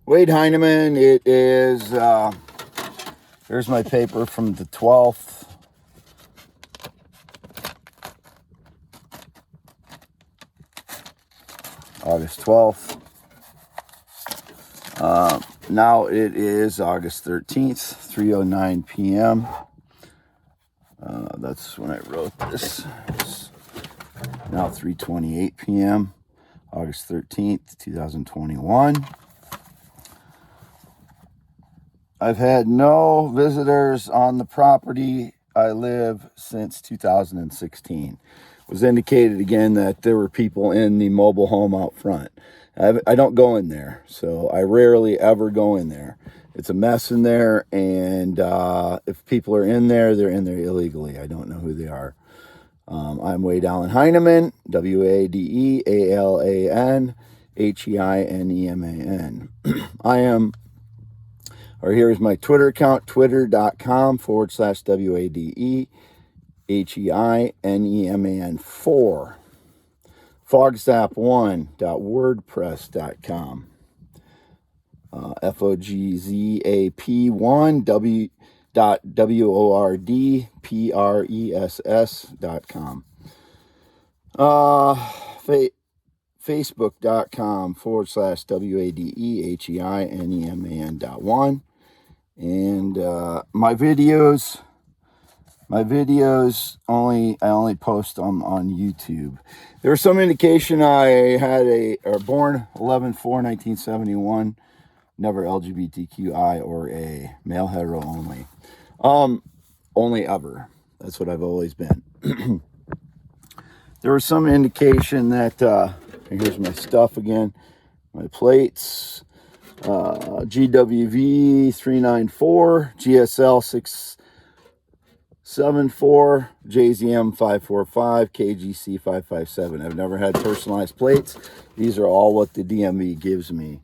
Wade Heineman. It is, here's my paper from the 12th. August 12th. Now it is August 13th, 3:09 p.m. That's when I wrote this. It's now 3:28 p.m. August 13th, 2021. I've had no visitors on the property I live since 2016. It was indicated again that there were people in the mobile home out front. I don't go in there, so I rarely ever go in there. It's a mess in there, and if people are in there, they're in there illegally. I don't know who they are. I'm Wade Allen Heineman, WadeAllan Heineman. Here's my Twitter account, twitter.com/WadeHeineman4. Fogzap1.wordpress.com. Fogzap1.wordpress.com. Facebook.com/WadeHeineman.1. And my videos I only post on YouTube. There was some indication I had born 11/4/1971, never LGBTQI or a male hetero only. Only ever. That's what I've always been. There was some indication that here's my stuff again, my plates. GWV 394, GSL 674, JZM 545, KGC 557. I've never had personalized plates. These are all what the DMV gives me.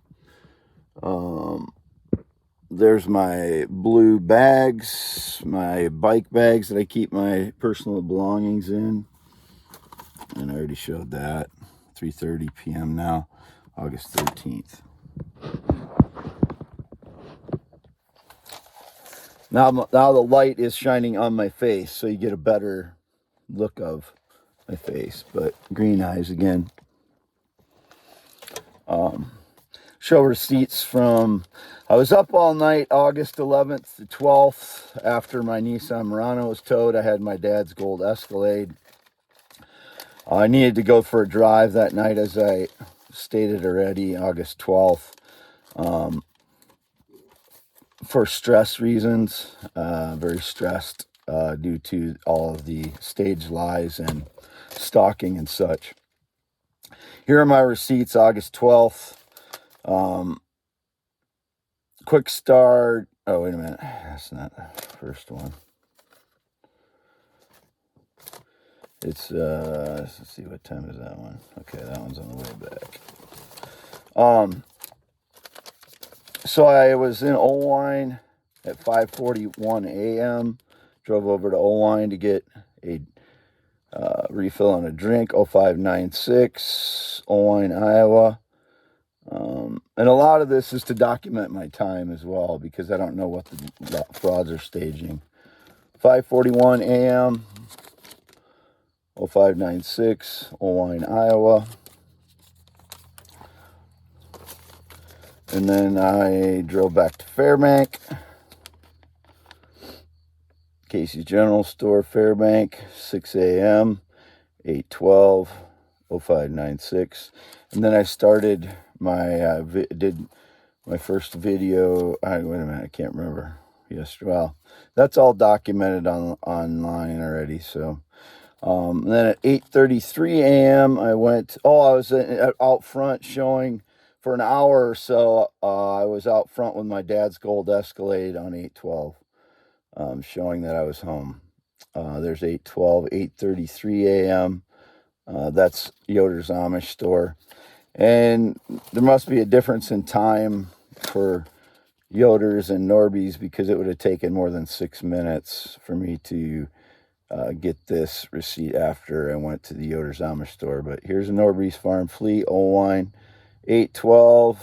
There's my blue bags, my bike bags that I keep my personal belongings in. And I already showed that. 3:30 p.m. now, August 13th. Now the light is shining on my face, so you get a better look of my face. But green eyes again. Show receipts from, I was up all night, August 11th to 12th. After my Nissan Murano was towed, I had my dad's gold Escalade. I needed to go for a drive that night, as I stated already, August 12th. For stress reasons, very stressed due to all of the staged lies and stalking and such. Here are my receipts, August 12th. Quick start. Oh, wait a minute. That's not the first one. It's, let's see, what time is that one? Okay, that one's on the way back. So I was in Owine at 5:41 a.m. Drove over to Owine to get a refill on a drink, 0596, Owine, Iowa. And a lot of this is to document my time as well, because I don't know what the frauds are staging. 5:41 a.m., 0596, Owine, Iowa. And then I drove back to Fairbank. Casey's General Store, Fairbank, 6 a.m., 8:12, 0596. And then I started my, did my first video, wait a minute, I can't remember. Well, that's all documented online already, so. And then at 8:33 a.m., I went, I was out front showing for an hour or so. I was out front with my dad's gold Escalade on 8:12, showing that I was home. There's 8:12, 8:33 a.m. That's Yoder's Amish store. And there must be a difference in time for Yoder's and Norby's, because it would have taken more than 6 minutes for me to get this receipt after I went to the Yoder's Amish store. But here's a Norby's Farm Fleet, Owine, 8:12,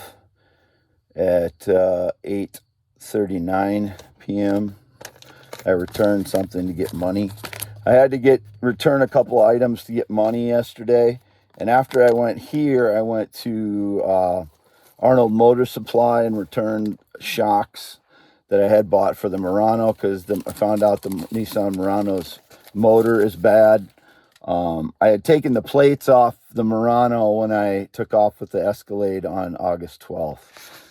at 8:39 p.m. I returned something to get money. I had to return a couple items to get money yesterday. And after I went here, I went to Arnold Motor Supply and returned shocks that I had bought for the Murano, because I found out the Nissan Murano's motor is bad. I had taken the plates off the Murano when I took off with the Escalade on August 12th.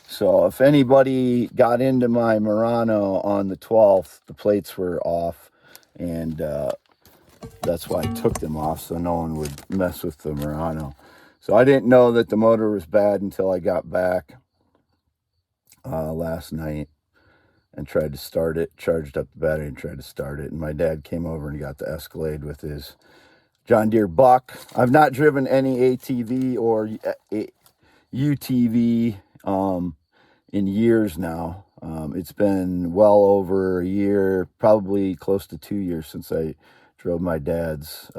So if anybody got into my Murano on the 12th, the plates were off, and that's why I took them off, so no one would mess with the Murano. So I didn't know that the motor was bad until I got back last night and tried to start it, charged up the battery and tried to start it. And my dad came over and got the Escalade with his John Deere Buck. I've not driven any ATV or UTV in years now. It's been well over a year, probably close to 2 years since I drove my dad's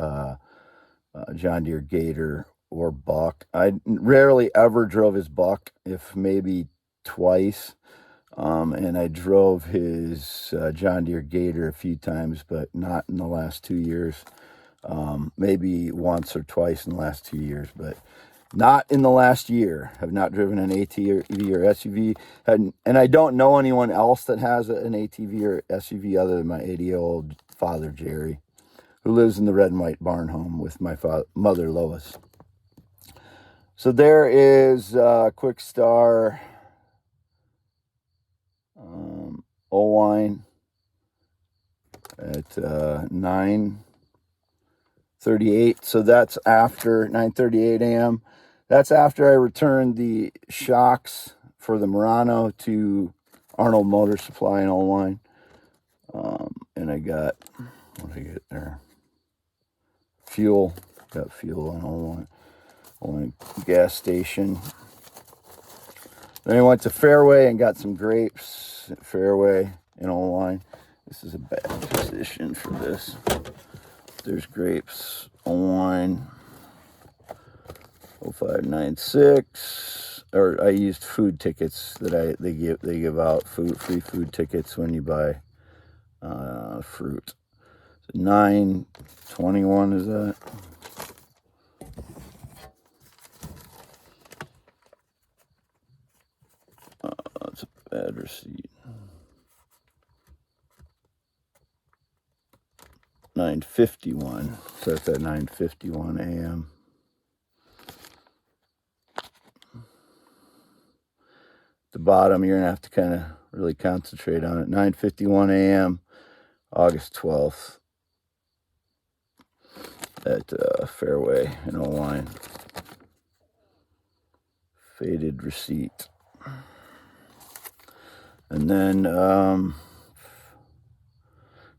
John Deere Gator or Buck. I rarely ever drove his Buck, if maybe twice. And I drove his John Deere Gator a few times, but not in the last 2 years. Maybe once or twice in the last 2 years, but not in the last year. I've not driven an ATV or SUV. And I don't know anyone else that has an ATV or SUV other than my 80-year-old father, Jerry, who lives in the red and white barn home with my mother, Lois. So there is Quick Star Owine at 9:38. So that's after 9:38 a.m. That's after I returned the shocks for the Murano to Arnold Motor Supply in Owine. And I got, what did I get there? Fuel. Got fuel in Owine gas station. Then I went to Fairway and got some grapes at Fairway in Owine. This is a bad position for this. There's grapes, Owine, 0596. Or I used food tickets that they give out free food tickets when you buy fruit. So 921 is that? That's a bad receipt. 9:51. So that's at 9:51 a.m. The bottom, you're gonna have to kind of really concentrate on it. 9:51 a.m. August 12th at Fairway in Owine. Faded receipt. And then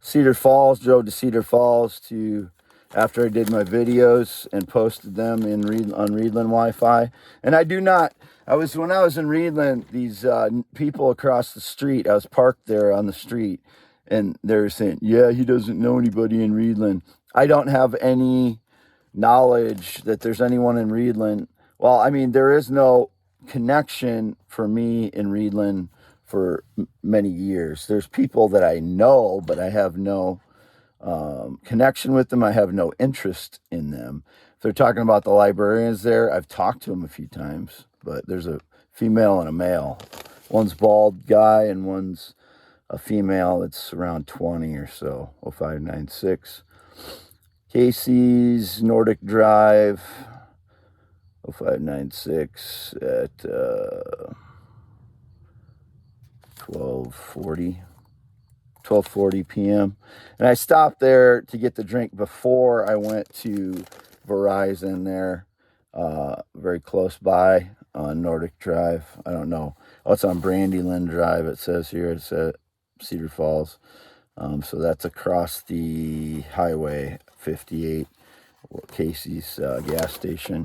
Cedar Falls, drove to Cedar Falls after I did my videos and posted them on Reedland Wi-Fi. And when I was in Reedland, these people across the street, I was parked there on the street, and they were saying, yeah, he doesn't know anybody in Reedland. I don't have any knowledge that there's anyone in Reedland. Well, I mean, there is no connection for me in Reedland for many years. There's people that I know, but I have no connection with them. I have no interest in them. If they're talking about the librarians there, I've talked to them a few times, but there's a female and a male. One's bald guy and one's a female that's around 20 or so, 0596. Casey's Nordic Drive, 0596 at 12:40 p.m. And I stopped there to get the drink before I went to Verizon there, very close by on Nordic Drive. I don't know. Oh, it's on Brandyland Drive, it says here. It's at Cedar Falls. So that's across the Highway 58, Casey's gas station.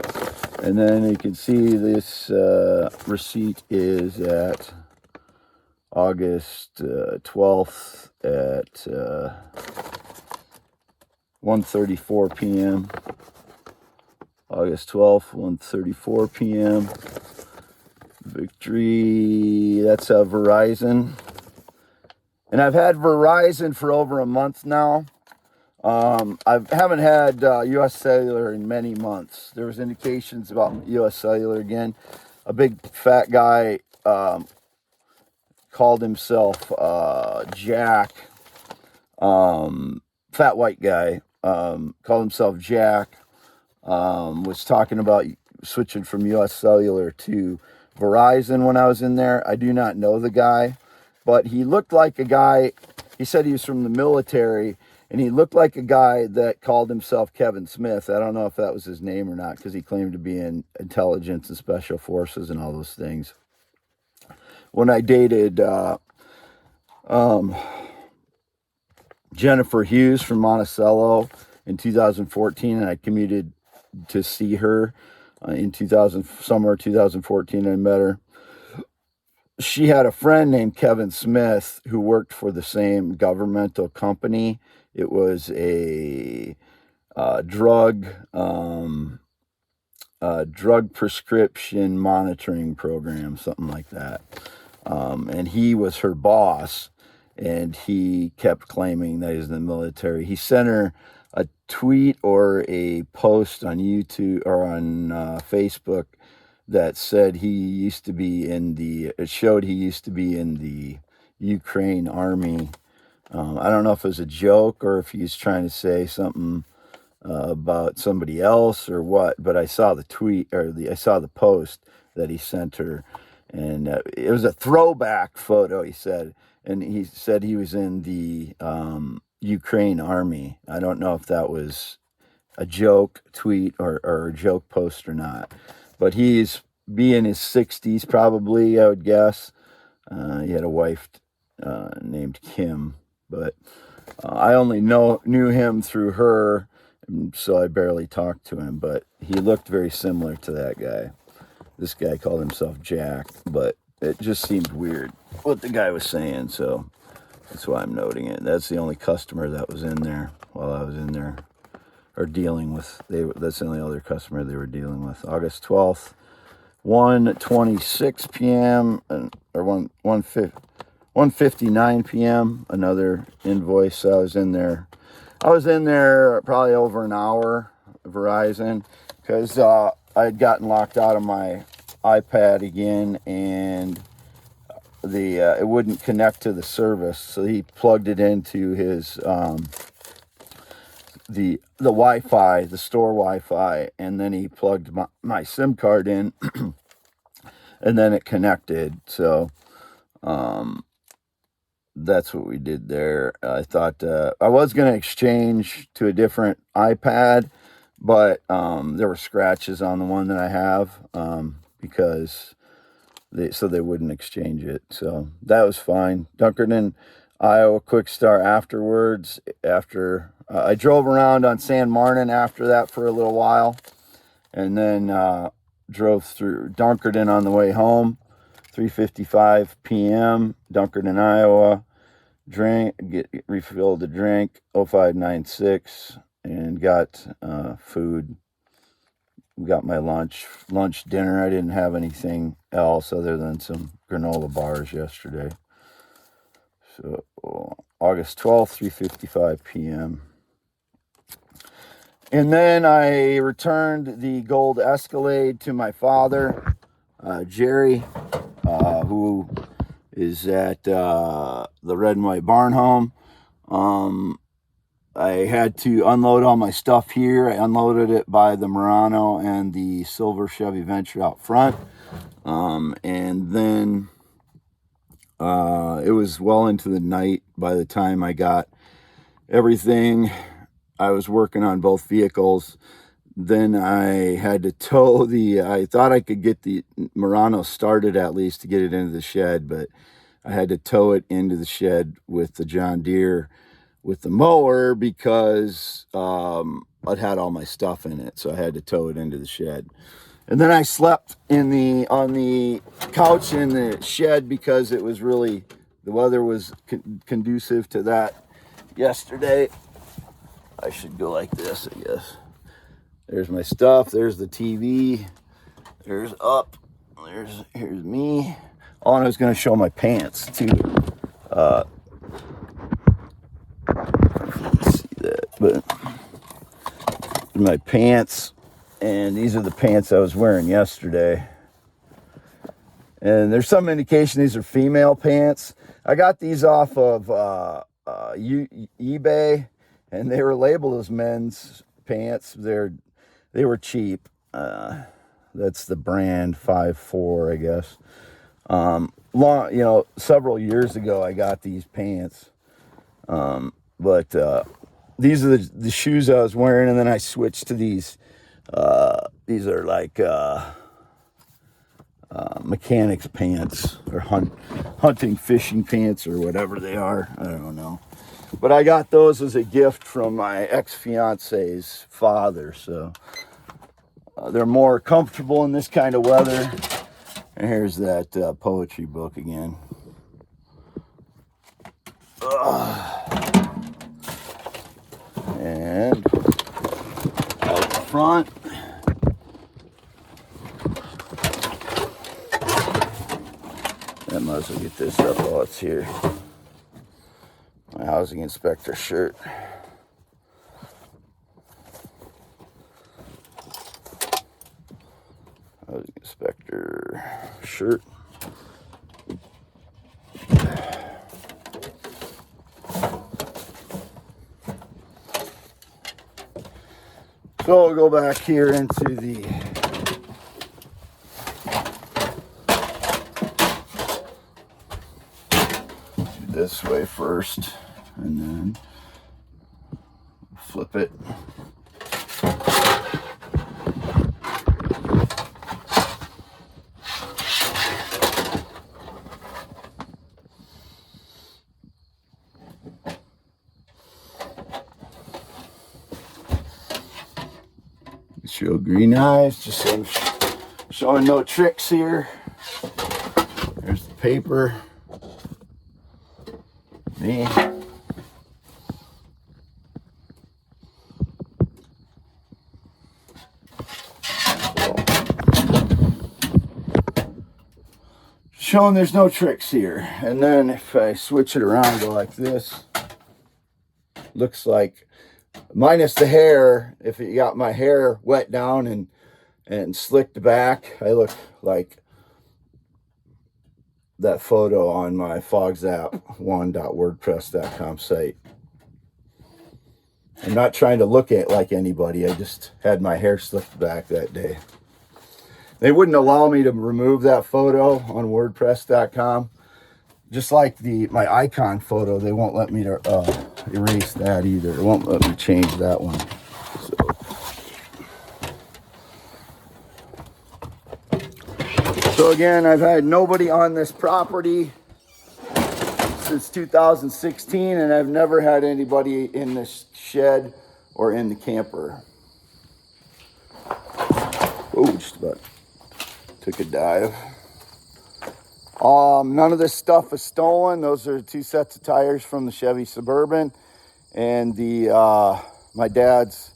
And then you can see this receipt is at August 12th at 1:34 p.m. August 12th, 1:34 p.m. Victory, that's Verizon. And I've had Verizon for over a month now. I haven't had U.S. Cellular in many months. There was indications about U.S. Cellular again. A big fat guy called himself Jack. Fat white guy called himself Jack. Was talking about switching from U.S. Cellular to Verizon when I was in there. I do not know the guy, but he looked like a guy. He said he was from the military, and he looked like a guy that called himself Kevin Smith. I don't know if that was his name or not, because he claimed to be in intelligence and special forces and all those things. When I dated Jennifer Hughes from Monticello in 2014, and I commuted to see her in summer 2014. I met her. She had a friend named Kevin Smith who worked for the same governmental company. It was a drug prescription monitoring program, something like that. And he was her boss, and he kept claiming that he's in the military. He sent her a tweet or a post on YouTube or on Facebook that said he used to be it showed he used to be in the Ukraine army. I don't know if it was a joke or if he's trying to say something about somebody else or what, but I saw the tweet, or I saw the post that he sent her, and it was a throwback photo, he said, and he said he was in the Ukraine army. I don't know if that was a joke tweet or a joke post or not, but he's in his 60s probably, I would guess. He had a wife named Kim, but I only knew him through her, so I barely talked to him, but he looked very similar to that guy. This guy called himself Jack, but it just seemed weird what the guy was saying, so that's why I'm noting it. That's the only customer that was in there while I was in there, or dealing with. That's the only other customer they were dealing with. August 12th, 1:26 p.m. or 1:59 p.m. Another invoice. I was in there probably over an hour, Verizon, because I had gotten locked out of my iPad again, and it wouldn't connect to the service, so he plugged it into his the Wi-Fi, the store Wi-Fi, and then he plugged my SIM card in, and then it connected. So that's what we did there. I thought I was going to exchange to a different iPad, but there were scratches on the one that I have because they wouldn't exchange it. So that was fine. Dunkerton, Iowa Quick Start afterwards. After I drove around on San Martin after that for a little while, and then drove through Dunkerton on the way home. 3:55 p.m. Dunkerton, Iowa. Refilled the drink 0596 and got food. Got my lunch, dinner. I didn't have anything else other than some granola bars yesterday. So August 12th, 3:55 p.m. And then I returned the gold Escalade to my father, Jerry, who is at the Red and White Barn Home. I had to unload all my stuff here. I unloaded it by the Murano and the silver Chevy Venture out front. And then it was well into the night by the time I got everything. I was working on both vehicles. Then I had to tow I thought I could get the Murano started at least to get it into the shed, but I had to tow it into the shed with the John Deere with the mower because I'd had all my stuff in it, so I had to tow it into the shed. And then I slept on the couch in the shed because it was the weather was conducive to that yesterday. I should go like this, I guess. There's my stuff. There's the TV. There's up. Here's me. Oh, and I was going to show my pants too. See that, but my pants, and these are the pants I was wearing yesterday. And there's some indication these are female pants. I got these off of eBay, and they were labeled as men's pants. They were cheap. That's the brand 5'4", I guess. Several years ago I got these pants. But these are the shoes I was wearing, and then I switched to these. These are like mechanics pants, or hunting, fishing pants, or whatever they are. I don't know. But I got those as a gift from my ex-fiance's father, so they're more comfortable in this kind of weather. And here's that poetry book again. And out the front, I might as well get this up while it's here. My housing inspector shirt. Housing inspector shirt. So we'll go back here into the this way first, and then flip it. Show green eyes, just showing no tricks here. There's the paper. Me. Showing there's no tricks here. And then if I switch it around, go like this, looks like, minus the hair, if you got my hair wet down and slicked back, I look like that photo on my fogzap1.wordpress.com site. I'm not trying to look at like anybody. I just had my hair slicked back that day. They wouldn't allow me to remove that photo on wordpress.com. Just like my icon photo, they won't let me to erase that either. They won't let me change that one. So again, I've had nobody on this property since 2016, and I've never had anybody in this shed or in the camper. Oh, just about took a dive. None of this stuff is stolen. Those are 2 sets of tires from the Chevy Suburban, and my dad's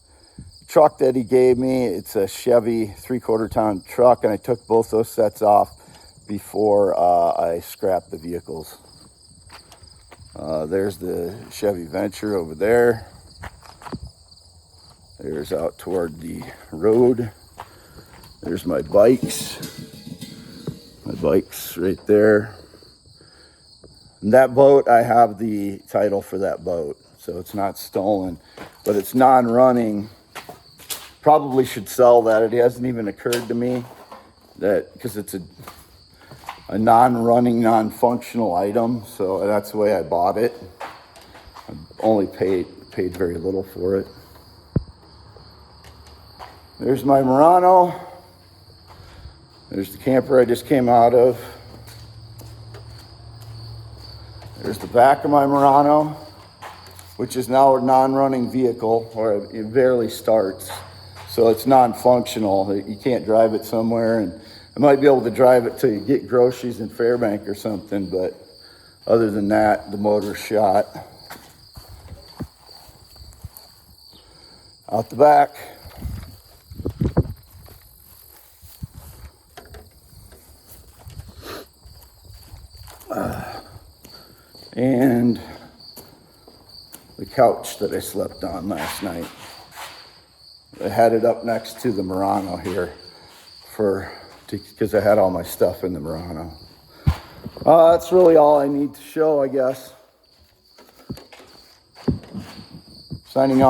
truck that he gave me. It's a Chevy 3/4 ton truck, and I took both those sets off before I scrapped the vehicles. There's the Chevy Venture over there. There's out toward the road. There's my bikes. My bike's right there. And that boat, I have the title for that boat, so it's not stolen, but it's non-running. Probably should sell that. It hasn't even occurred to me that, because it's a non-running, non-functional item, so that's the way I bought it. I only paid very little for it. There's my Murano. There's the camper I just came out of. There's the back of my Murano, which is now a non-running vehicle, or it barely starts. So it's non-functional. You can't drive it somewhere, and I might be able to drive it to get groceries in Fairbank or something, but other than that, the motor's shot. Out the back, And the couch that I slept on last night. I had it up next to the Murano here because I had all my stuff in the Murano. That's really all I need to show, I guess. Signing off.